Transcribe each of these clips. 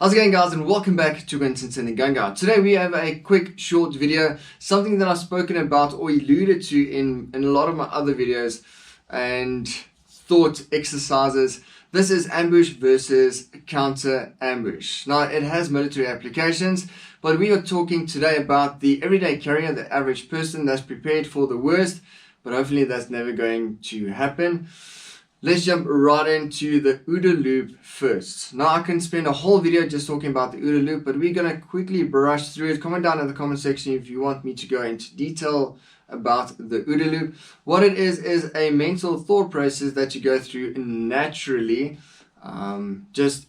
How's it going, guys, and welcome back to Winston and Gunga. Today we have a quick short video, something that I've spoken about or alluded to in a lot of my other videos and thought exercises. This is ambush versus counter ambush. Now it has military applications, but we are talking today about the everyday carrier, the average person that's prepared for the worst, but hopefully that's never going to happen. Let's jump right into the OODA loop first. Now I can spend a whole video just talking about the OODA loop, but we're going to quickly brush through it. Comment down in the comment section if you want me to go into detail about the OODA loop. What it is a mental thought process that you go through naturally, just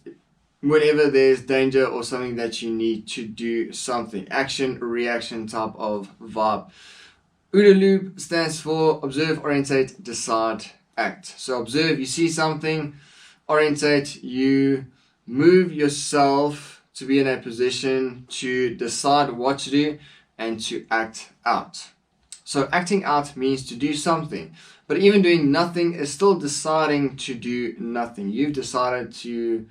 whenever there's danger or something that you need to do something. Action, reaction type of vibe. OODA loop stands for observe, orientate, decide, act. So observe, you see something. Orientate, you move yourself to be in a position to decide what to do and to act out. So acting out means to do something, but even doing nothing is still deciding to do nothing. You've decided to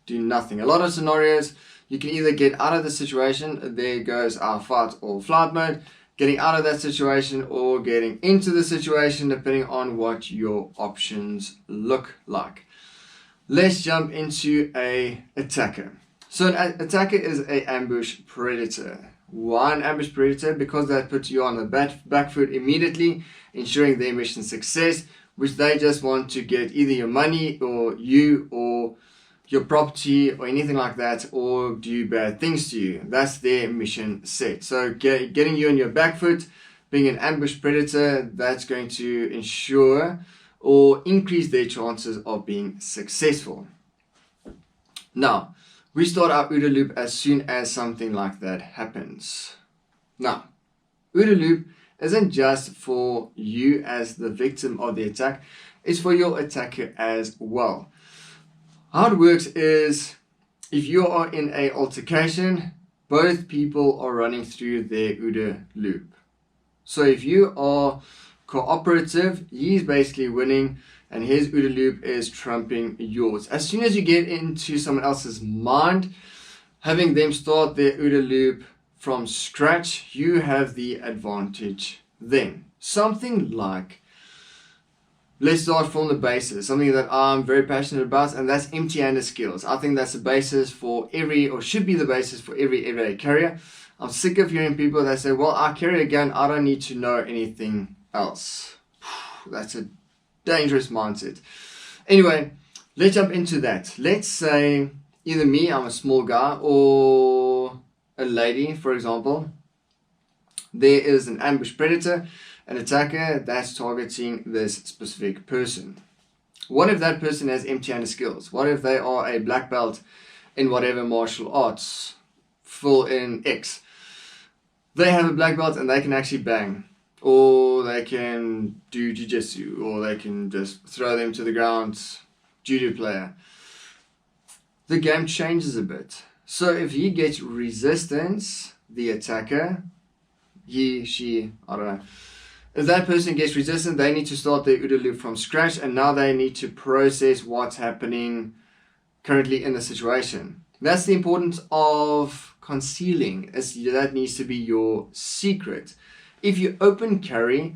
do nothing. A lot of scenarios, you can either get out of the situation, there goes our fight or flight mode, getting out of that situation or getting into the situation, depending on what your options look like. Let's jump into a attacker. So an attacker is an ambush predator. Why an ambush predator? Because that puts you on the back foot immediately, ensuring their mission success, which they just want to get either your money or you or your property or anything like that, or do bad things to you. That's their mission set. So getting you on your back foot, being an ambush predator, that's going to ensure or increase their chances of being successful. Now, we start our OODA loop as soon as something like that happens. Now, OODA loop isn't just for you as the victim of the attack, it's for your attacker as well. How it works is, if you are in an altercation, both people are running through their OODA loop. So if you are cooperative, he's basically winning and his OODA loop is trumping yours. As soon as you get into someone else's mind, having them start their OODA loop from scratch, you have the advantage then. Something like, let's start from the basis, something that I'm very passionate about, and that's empty-handed skills. I think that's the basis for should be the basis for every everyday carrier. I'm sick of hearing people that say, well, I carry a gun, I don't need to know anything else. That's a dangerous mindset. Anyway, let's jump into that. Let's say either me, I'm a small guy, or a lady, for example. There is an ambush predator, an attacker that's targeting this specific person. What if that person has empty-handed skills? What if they are a black belt in whatever martial arts, full in X? They have a black belt and they can actually bang, or they can do jiu-jitsu, or they can just throw them to the ground, judo player. The game changes a bit. So if he gets resistance, the attacker, he, she, I don't know, if that person gets resistant, they need to start their OODA loop from scratch, and now they need to process what's happening currently in the situation. That's the importance of concealing. That needs to be your secret. If you open carry,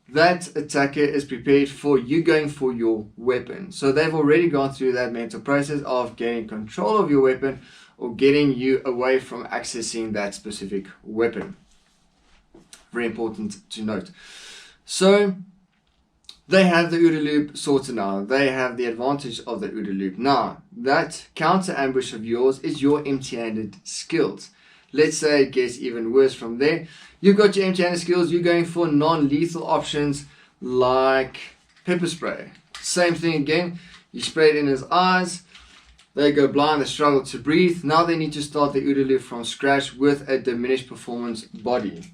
that attacker is prepared for you going for your weapon. So they've already gone through that mental process of getting control of your weapon or getting you away from accessing that specific weapon. Very important to note. So they have the OODA loop sorted now. They have the advantage of the OODA loop. Now, that counter ambush of yours is your empty-handed skills. Let's say it gets even worse from there. You've got your empty-handed skills. You're going for non-lethal options like pepper spray. Same thing again. You spray it in his eyes. They go blind. They struggle to breathe. Now they need to start the OODA loop from scratch with a diminished performance body.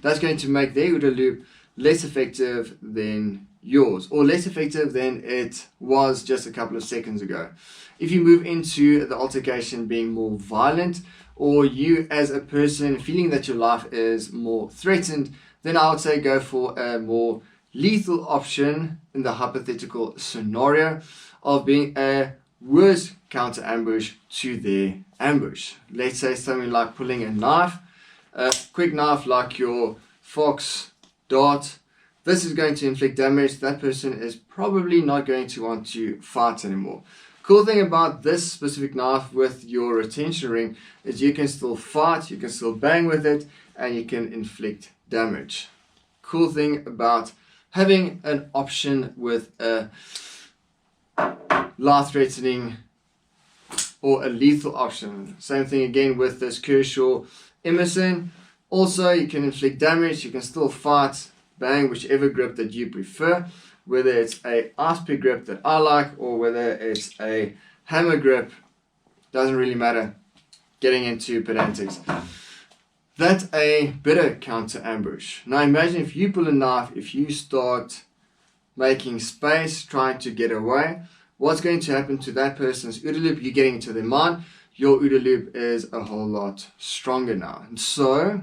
That's going to make their OODA loop less effective than yours, or less effective than it was just a couple of seconds ago. If you move into the altercation being more violent, or you as a person feeling that your life is more threatened, then I would say go for a more lethal option in the hypothetical scenario of being a worst counter ambush to their ambush. Let's say something like pulling a knife, a quick knife like your Fox Dart. This is going to inflict damage. That person is probably not going to want to fight anymore. Cool thing about this specific knife with your retention ring is you can still fight, you can still bang with it, and you can inflict damage. Cool thing about having an option with a life-threatening or a lethal option. Same thing again with this Kershaw Emerson. Also, you can inflict damage, you can still fight, bang, whichever grip that you prefer, whether it's a ice pick grip that I like or whether it's a hammer grip, doesn't really matter. Getting into pedantics. That's a better counter ambush. Now imagine if you pull a knife, if you start making space, trying to get away, what's going to happen to that person's OODA loop? You're getting into their mind, your OODA loop is a whole lot stronger now. And so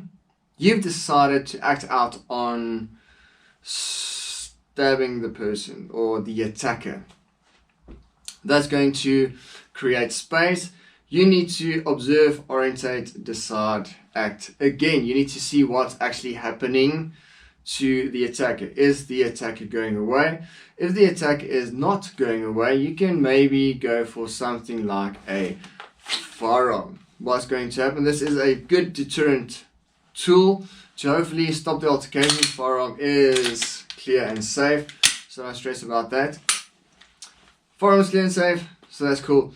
you've decided to act out on stabbing the person or the attacker. That's going to create space. You need to observe, orientate, decide, act. Again, you need to see what's actually happening to the attacker. Is the attacker going away? If the attacker is not going away, you can maybe go for something like a firearm. What's going to happen? This is a good deterrent tool to hopefully stop the altercation. Firearm is clear and safe, so don't stress about that. Firearm is clear and safe, so that's cool.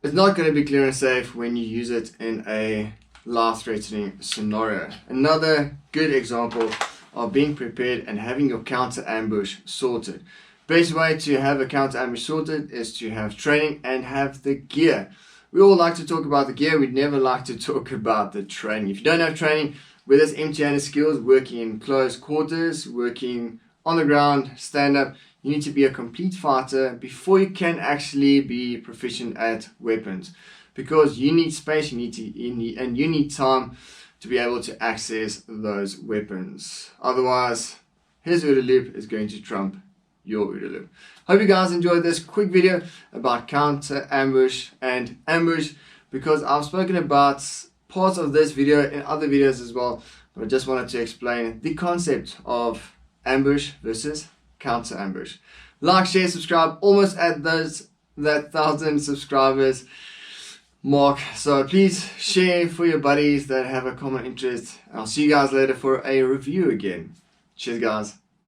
It's not going to be clear and safe when you use it in a life-threatening scenario. Another good example of being prepared and having your counter ambush sorted. Best way to have a counter ambush sorted is to have training and have the gear. We all like to talk about the gear, we never like to talk about the training. If you don't have training, whether it's empty-handed skills, working in close quarters, working on the ground, stand up, you need to be a complete fighter before you can actually be proficient at weapons. Because you need space, you need time to be able to access those weapons. Otherwise, his OODA loop is going to trump your OODA loop. Hope you guys enjoyed this quick video about counter ambush and ambush, because I've spoken about parts of this video in other videos as well, but I just wanted to explain the concept of ambush versus counter ambush. Like, share, subscribe, almost at that 1,000 subscribers mark, so please share for your buddies that have a common interest. I'll see you guys later for a review again. Cheers guys.